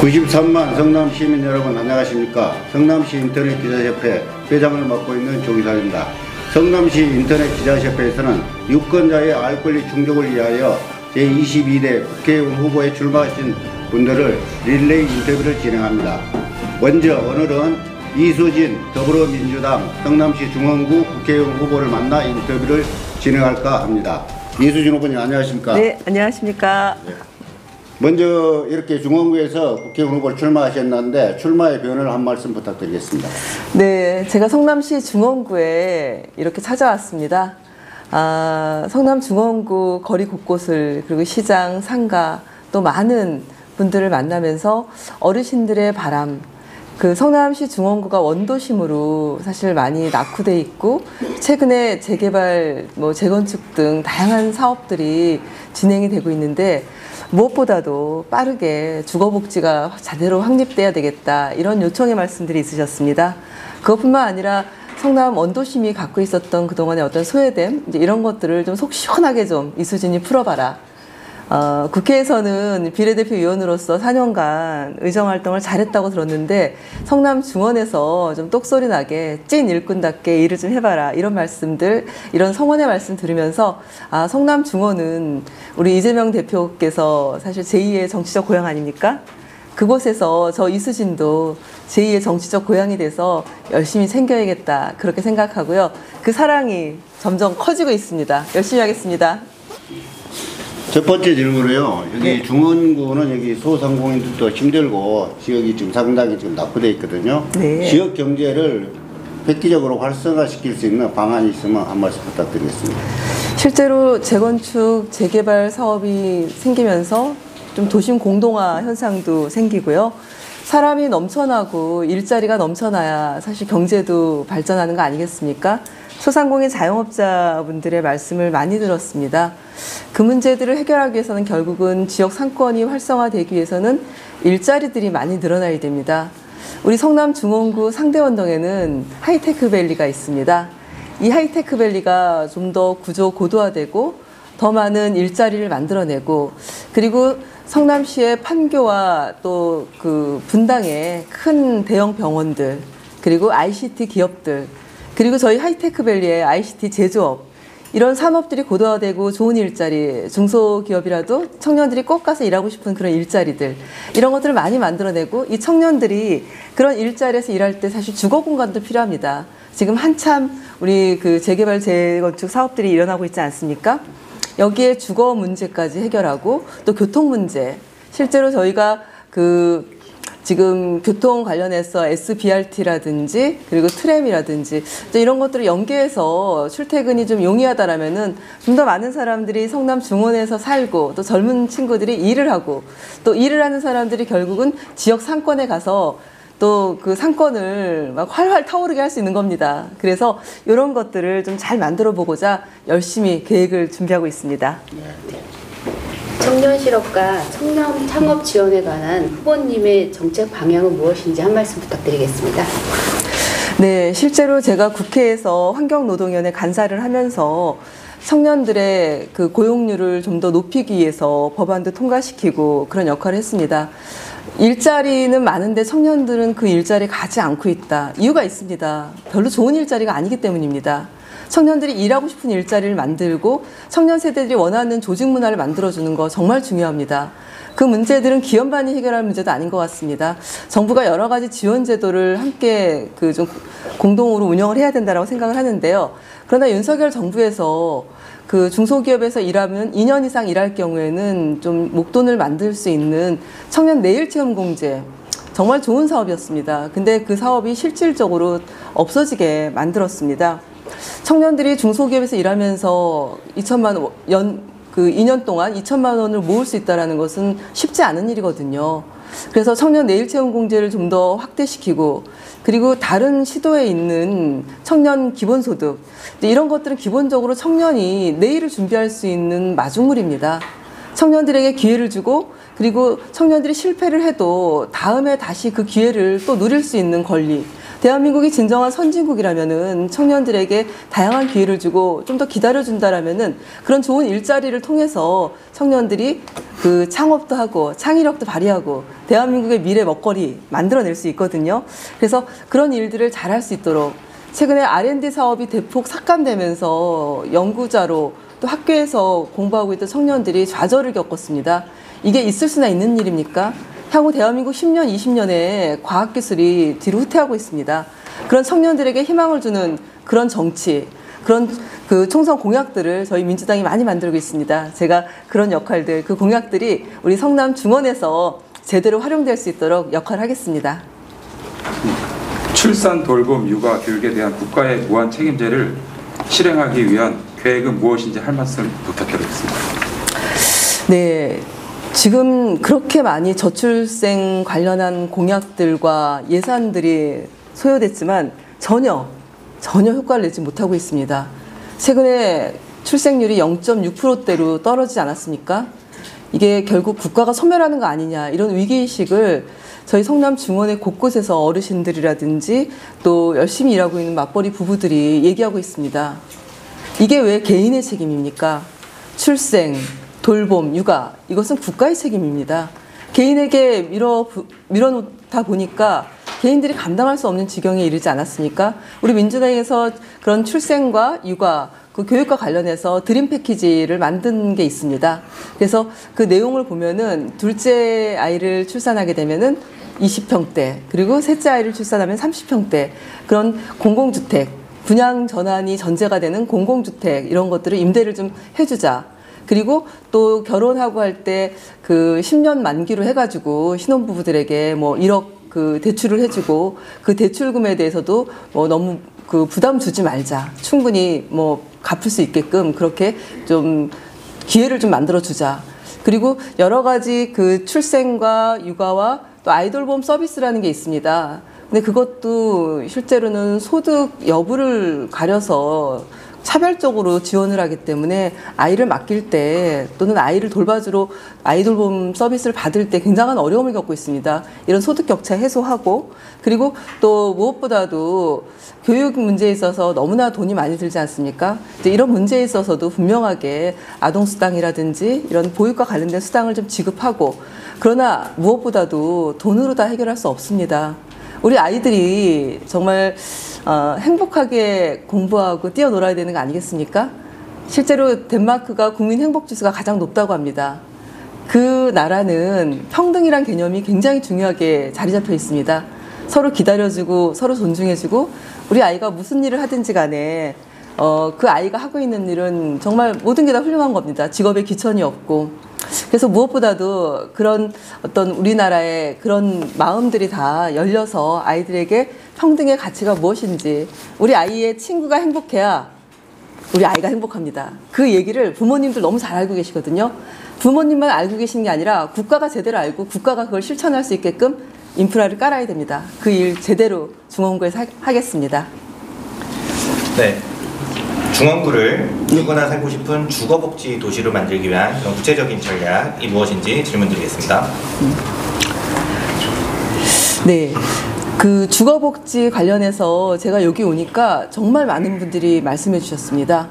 93만 성남 시민 여러분 안녕하십니까. 성남시 인터넷 기자협회 회장을 맡고 있는 조기상입니다. 성남시 인터넷 기자협회에서는 유권자의 알 권리 충족을 위하여 제22대 국회의원 후보에 출마하신 분들을 릴레이 인터뷰를 진행합니다. 먼저 오늘은 이수진 더불어민주당 성남시 중원구 국회의원 후보를 만나 인터뷰를 진행할까 합니다. 이수진 후보님 안녕하십니까? 네, 안녕하십니까? 네. 먼저 이렇게 중원구에서 국회의원 후보를 출마하셨는데 출마의 변을 한 말씀 부탁드리겠습니다. 네, 제가 성남시 중원구에 이렇게 찾아왔습니다. 성남 중원구 거리 곳곳을 그리고 시장, 상가 또 많은 분들을 만나면서 어르신들의 바람, 그 성남시 중원구가 원도심으로 사실 많이 낙후돼 있고 최근에 재개발, 재건축 등 다양한 사업들이 진행이 되고 있는데 무엇보다도 빠르게 주거복지가 제대로 확립돼야 되겠다 이런 요청의 말씀들이 있으셨습니다. 그것뿐만 아니라 성남 원도심이 갖고 있었던 그동안의 어떤 소외됨 이런 것들을 좀 속 시원하게 좀 이수진이 풀어봐라. 국회에서는 비례대표 의원으로서 4년간 의정활동을 잘했다고 들었는데 성남 중원에서 좀 똑소리 나게 찐 일꾼답게 일을 좀 해봐라 이런 말씀들, 이런 성원의 말씀 들으면서 성남 중원은 우리 이재명 대표께서 사실 제2의 정치적 고향 아닙니까? 그곳에서 저 이수진도 제2의 정치적 고향이 돼서 열심히 챙겨야겠다 그렇게 생각하고요. 그 사랑이 점점 커지고 있습니다. 열심히 하겠습니다. 첫 번째 질문으로요. 여기 네. 중원구는 여기 소상공인들도 힘들고 지역이 지금 상당히 지금 낙후되어 있거든요. 네. 지역 경제를 획기적으로 활성화시킬 수 있는 방안이 있으면 한 말씀 부탁드리겠습니다. 실제로 재건축, 재개발 사업이 생기면서 좀 도심 공동화 현상도 생기고요. 사람이 넘쳐나고 일자리가 넘쳐나야 사실 경제도 발전하는 거 아니겠습니까? 소상공인 자영업자분들의 말씀을 많이 들었습니다. 그 문제들을 해결하기 위해서는 결국은 지역 상권이 활성화되기 위해서는 일자리들이 많이 늘어나야 됩니다. 우리 성남 중원구 상대원동에는 하이테크밸리가 있습니다. 이 하이테크밸리가 좀 더 구조 고도화되고 더 많은 일자리를 만들어내고 그리고 성남시의 판교와 또 그 분당의 큰 대형 병원들 그리고 ICT 기업들 그리고 저희 하이테크밸리의 ICT 제조업 이런 산업들이 고도화되고 좋은 일자리, 중소기업이라도 청년들이 꼭 가서 일하고 싶은 그런 일자리들 이런 것들을 많이 만들어내고 이 청년들이 그런 일자리에서 일할 때 사실 주거 공간도 필요합니다. 지금 한참 우리 그 재개발 재건축 사업들이 일어나고 있지 않습니까? 여기에 주거 문제까지 해결하고 또 교통 문제 실제로 저희가 지금 교통 관련해서 SBRT라든지 그리고 트램이라든지 또 이런 것들을 연계해서 출퇴근이 좀 용이하다라면은 좀 더 많은 사람들이 성남 중원에서 살고 또 젊은 친구들이 일을 하고 또 일을 하는 사람들이 결국은 지역 상권에 가서 또 그 상권을 막 활활 타오르게 할 수 있는 겁니다. 그래서 이런 것들을 좀 잘 만들어 보고자 열심히 계획을 준비하고 있습니다. 청년 실업과 청년 창업 지원에 관한 후보님의 정책 방향은 무엇인지 한 말씀 부탁드리겠습니다. 네, 실제로 제가 국회에서 환경노동위원회 간사를 하면서 청년들의 그 고용률을 좀 더 높이기 위해서 법안도 통과시키고 그런 역할을 했습니다. 일자리는 많은데 청년들은 그 일자리에 가지 않고 있다. 이유가 있습니다. 별로 좋은 일자리가 아니기 때문입니다. 청년들이 일하고 싶은 일자리를 만들고 청년 세대들이 원하는 조직 문화를 만들어주는 거 정말 중요합니다. 그 문제들은 기업만이 해결할 문제도 아닌 것 같습니다. 정부가 여러 가지 지원 제도를 함께 좀 공동으로 운영을 해야 된다고 생각을 하는데요. 그러나 윤석열 정부에서 그 중소기업에서 일하면 2년 이상 일할 경우에는 좀 목돈을 만들 수 있는 청년 내일체험공제 정말 좋은 사업이었습니다. 근데 그 사업이 실질적으로 없어지게 만들었습니다. 청년들이 중소기업에서 일하면서 2년 동안 2천만 원을 모을 수 있다는 것은 쉽지 않은 일이거든요. 그래서 청년 내일체험공제를 좀 더 확대시키고 그리고 다른 시도에 있는 청년 기본소득 이런 것들은 기본적으로 청년이 내일을 준비할 수 있는 마중물입니다. 청년들에게 기회를 주고 그리고 청년들이 실패를 해도 다음에 다시 그 기회를 또 누릴 수 있는 권리 대한민국이 진정한 선진국이라면은 청년들에게 다양한 기회를 주고 좀 더 기다려준다라면은 그런 좋은 일자리를 통해서 청년들이 그 창업도 하고 창의력도 발휘하고 대한민국의 미래 먹거리 만들어낼 수 있거든요. 그래서 그런 일들을 잘할 수 있도록 최근에 R&D 사업이 대폭 삭감되면서 연구자로 또 학교에서 공부하고 있던 청년들이 좌절을 겪었습니다. 이게 있을 수나 있는 일입니까? 향후 대한민국 10년, 20년에 과학기술이 뒤로 후퇴하고 있습니다. 그런 청년들에게 희망을 주는 그런 정치, 그런 그 총선 공약들을 저희 민주당이 많이 만들고 있습니다. 제가 그런 역할들, 그 공약들이 우리 성남 중원에서 제대로 활용될 수 있도록 역할을 하겠습니다. 출산, 돌봄, 육아, 교육에 대한 국가의 무한 책임제를 실행하기 위한 계획은 무엇인지 할 말씀 부탁드리겠습니다. 네. 지금 그렇게 많이 저출생 관련한 공약들과 예산들이 소요됐지만 전혀 효과를 내지 못하고 있습니다. 최근에 출생률이 0.6%대로 떨어지지 않았습니까? 이게 결국 국가가 소멸하는 거 아니냐 이런 위기의식을 저희 성남 중원의 곳곳에서 어르신들이라든지 또 열심히 일하고 있는 맞벌이 부부들이 얘기하고 있습니다. 이게 왜 개인의 책임입니까? 출생, 돌봄, 육아 이것은 국가의 책임입니다. 개인에게 밀어놓다 보니까 개인들이 감당할 수 없는 지경에 이르지 않았습니까? 우리 민주당에서 그런 출생과 육아, 그 교육과 관련해서 드림 패키지를 만든 게 있습니다. 그래서 그 내용을 보면은 둘째 아이를 출산하게 되면은 20평대, 그리고 셋째 아이를 출산하면 30평대, 그런 공공주택, 분양 전환이 전제가 되는 공공주택 이런 것들을 임대를 좀 해주자. 그리고 또 결혼하고 할 때 그 10년 만기로 해가지고 신혼부부들에게 뭐 1억 그 대출을 해주고 그 대출금에 대해서도 뭐 너무 그 부담 주지 말자. 충분히 뭐 갚을 수 있게끔 그렇게 좀 기회를 좀 만들어 주자. 그리고 여러 가지 그 출생과 육아와 또 아이돌봄 서비스라는 게 있습니다. 근데 그것도 실제로는 소득 여부를 가려서 차별적으로 지원을 하기 때문에 아이를 맡길 때 또는 아이를 돌봐주러 아이돌봄 서비스를 받을 때 굉장한 어려움을 겪고 있습니다. 이런 소득 격차 해소하고 그리고 또 무엇보다도 교육 문제에 있어서 너무나 돈이 많이 들지 않습니까? 이제 이런 문제에 있어서도 분명하게 아동수당이라든지 이런 보육과 관련된 수당을 좀 지급하고 그러나 무엇보다도 돈으로 다 해결할 수 없습니다. 우리 아이들이 정말 행복하게 공부하고 뛰어놀아야 되는 거 아니겠습니까? 실제로 덴마크가 국민 행복지수가 가장 높다고 합니다. 그 나라는 평등이란 개념이 굉장히 중요하게 자리 잡혀 있습니다. 서로 기다려주고 서로 존중해주고 우리 아이가 무슨 일을 하든지 간에 그 아이가 하고 있는 일은 정말 모든 게 다 훌륭한 겁니다. 직업에 귀천이 없고. 그래서 무엇보다도 그런 어떤 우리나라의 그런 마음들이 다 열려서 아이들에게 평등의 가치가 무엇인지 우리 아이의 친구가 행복해야 우리 아이가 행복합니다. 그 얘기를 부모님들 너무 잘 알고 계시거든요. 부모님만 알고 계시는 게 아니라 국가가 제대로 알고 국가가 그걸 실천할 수 있게끔 인프라를 깔아야 됩니다. 그 일 제대로 중원구에서 하겠습니다. 네. 중원구를 누구나 살고 싶은 주거복지 도시로 만들기 위한 그런 구체적인 전략이 무엇인지 질문드리겠습니다. 네. 그 주거복지 관련해서 제가 여기 오니까 정말 많은 분들이 말씀해 주셨습니다.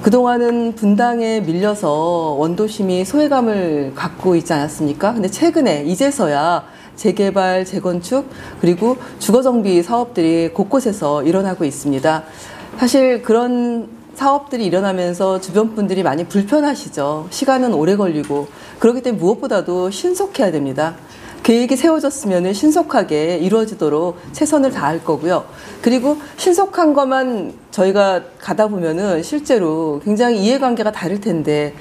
그동안은 분당에 밀려서 원도심이 소외감을 갖고 있지 않았습니까? 근데 최근에 이제서야 재개발, 재건축, 그리고 주거정비 사업들이 곳곳에서 일어나고 있습니다. 사실 그런 사업들이 일어나면서 주변 분들이 많이 불편하시죠. 시간은 오래 걸리고 그렇기 때문에 무엇보다도 신속해야 됩니다. 계획이 세워졌으면 신속하게 이루어지도록 최선을 다할 거고요. 그리고 신속한 것만 저희가 가다 보면은 실제로 굉장히 이해관계가 다를 텐데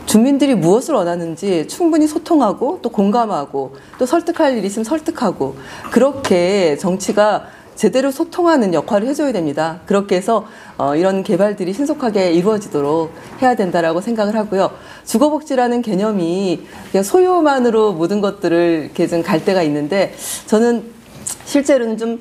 주민들이 무엇을 원하는지 충분히 소통하고 또 공감하고 또 설득할 일이 있으면 설득하고 그렇게 정치가 제대로 소통하는 역할을 해줘야 됩니다. 그렇게 해서 이런 개발들이 신속하게 이루어지도록 해야 된다라고 생각을 하고요. 주거복지라는 개념이 그냥 소유만으로 모든 것들을 이렇게 좀 갈 때가 있는데 저는 실제로는 좀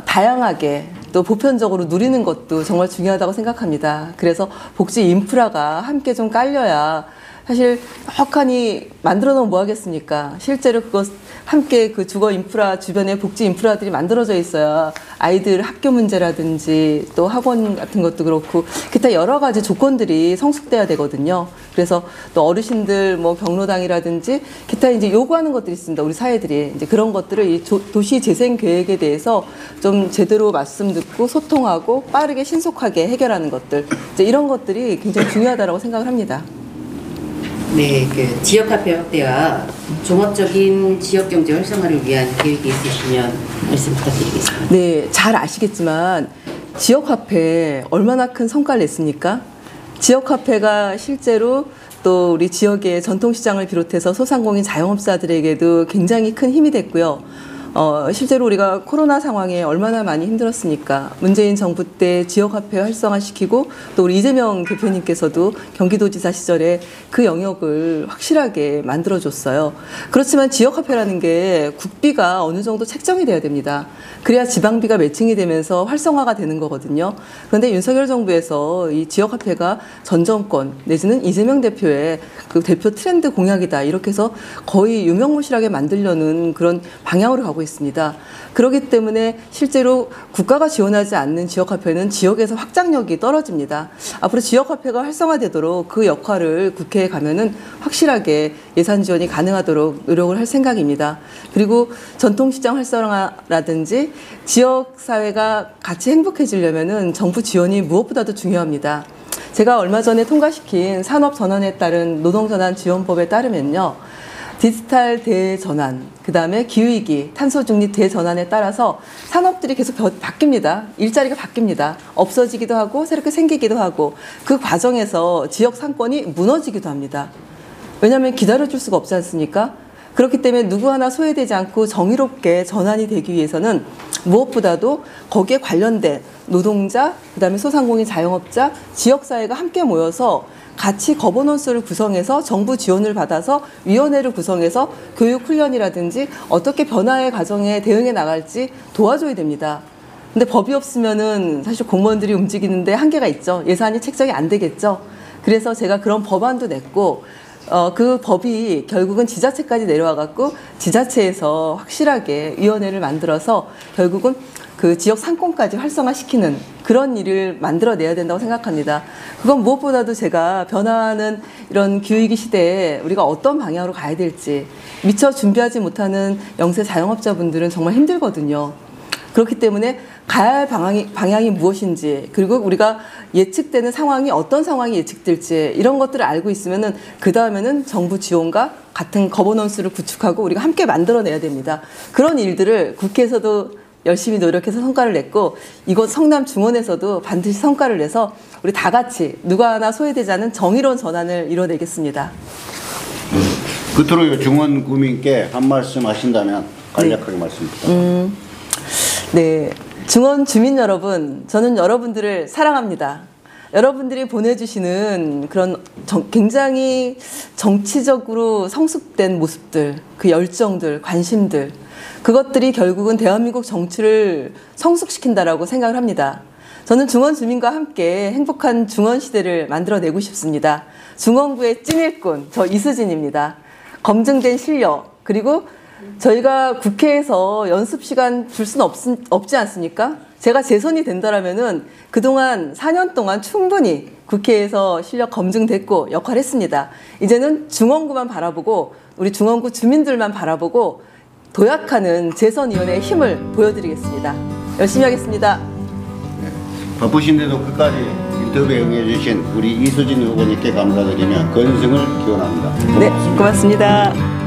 다양하게 또 보편적으로 누리는 것도 정말 중요하다고 생각합니다. 그래서 복지 인프라가 함께 좀 깔려야 사실 헉하니 만들어 놓으면 뭐 하겠습니까? 실제로 그것 함께 그 주거 인프라 주변에 복지 인프라들이 만들어져 있어야 아이들 학교 문제라든지 또 학원 같은 것도 그렇고 기타 여러 가지 조건들이 성숙돼야 되거든요. 그래서 또 어르신들 뭐 경로당이라든지 기타 이제 요구하는 것들이 있습니다. 우리 사회들이 이제 그런 것들을 이 도시 재생 계획에 대해서 좀 제대로 말씀 듣고 소통하고 빠르게 신속하게 해결하는 것들 이제 이런 것들이 굉장히 중요하다고 생각을 합니다. 네, 그 지역 카페 확대와 종합적인 지역 경제 활성화를 위한 계획이 있으시면 말씀 부탁드리겠습니다. 네, 잘 아시겠지만 지역 화폐 얼마나 큰 성과를 냈습니까? 지역 화폐가 실제로 또 우리 지역의 전통시장을 비롯해서 소상공인 자영업자들에게도 굉장히 큰 힘이 됐고요. 실제로 우리가 코로나 상황에 얼마나 많이 힘들었습니까? 문재인 정부 때 지역화폐 활성화시키고 또 우리 이재명 대표님께서도 경기도지사 시절에 그 영역을 확실하게 만들어줬어요. 그렇지만 지역화폐라는 게 국비가 어느 정도 책정이 돼야 됩니다. 그래야 지방비가 매칭이 되면서 활성화가 되는 거거든요. 그런데 윤석열 정부에서 이 지역화폐가 전 정권 내지는 이재명 대표의 그 대표 트렌드 공약이다 이렇게 해서 거의 유명무실하게 만들려는 그런 방향으로 가고 있습니다. 그렇기 때문에 실제로 국가가 지원하지 않는 지역화폐는 지역에서 확장력이 떨어집니다. 앞으로 지역화폐가 활성화되도록 그 역할을 국회에 가면은 확실하게 예산 지원이 가능하도록 노력을 할 생각입니다. 그리고 전통시장 활성화라든지 지역사회가 같이 행복해지려면은 정부 지원이 무엇보다도 중요합니다. 제가 얼마 전에 통과시킨 산업전환에 따른 노동전환지원법에 따르면요. 디지털 대전환, 그 다음에 기후위기, 탄소중립 대전환에 따라서 산업들이 계속 바뀝니다. 일자리가 바뀝니다. 없어지기도 하고 새롭게 생기기도 하고 그 과정에서 지역 상권이 무너지기도 합니다. 왜냐하면 기다려줄 수가 없지 않습니까? 그렇기 때문에 누구 하나 소외되지 않고 정의롭게 전환이 되기 위해서는 무엇보다도 거기에 관련된 노동자, 그 다음에 소상공인 자영업자, 지역사회가 함께 모여서 같이 거버넌스를 구성해서 정부 지원을 받아서 위원회를 구성해서 교육 훈련이라든지 어떻게 변화의 과정에 대응해 나갈지 도와줘야 됩니다. 근데 법이 없으면은 사실 공무원들이 움직이는데 한계가 있죠. 예산이 책정이 안 되겠죠. 그래서 제가 그런 법안도 냈고 그 법이 결국은 지자체까지 내려와 갖고 지자체에서 확실하게 위원회를 만들어서 결국은 그 지역 상권까지 활성화시키는 그런 일을 만들어내야 된다고 생각합니다. 그건 무엇보다도 제가 변화하는 이런 기후위기 시대에 우리가 어떤 방향으로 가야 될지 미처 준비하지 못하는 영세 자영업자분들은 정말 힘들거든요. 그렇기 때문에 가야 할 방향이 무엇인지 그리고 우리가 예측되는 상황이 어떤 상황이 예측될지 이런 것들을 알고 있으면은 그 다음에는 정부 지원과 같은 거버넌스를 구축하고 우리가 함께 만들어내야 됩니다. 그런 일들을 국회에서도 열심히 노력해서 성과를 냈고 이곳 성남 중원에서도 반드시 성과를 내서 우리 다 같이 누가 하나 소외되지 않은 정의로운 전환을 이뤄내겠습니다. 끝으로 중원 구민께 한 말씀 하신다면 간략하게 말씀 부탁드립니다. 네, 중원 주민 여러분, 저는 여러분들을 사랑합니다. 여러분들이 보내주시는 그런 굉장히 정치적으로 성숙된 모습들, 그 열정들, 관심들, 그것들이 결국은 대한민국 정치를 성숙시킨다라고 생각을 합니다. 저는 중원 주민과 함께 행복한 중원 시대를 만들어내고 싶습니다. 중원구의 찐일꾼, 저 이수진입니다. 검증된 실력, 그리고 저희가 국회에서 연습 시간 줄 수는 없지 않습니까? 제가 재선이 된다라면은 그동안 4년 동안 충분히 국회에서 실력 검증됐고 역할했습니다. 이제는 중원구만 바라보고 우리 중원구 주민들만 바라보고 도약하는 재선위원회의 힘을 보여드리겠습니다. 열심히 하겠습니다. 바쁘신데도 끝까지 인터뷰에 응해주신 우리 이수진 후보님께 감사드리며 건승을 기원합니다. 네, 고맙습니다.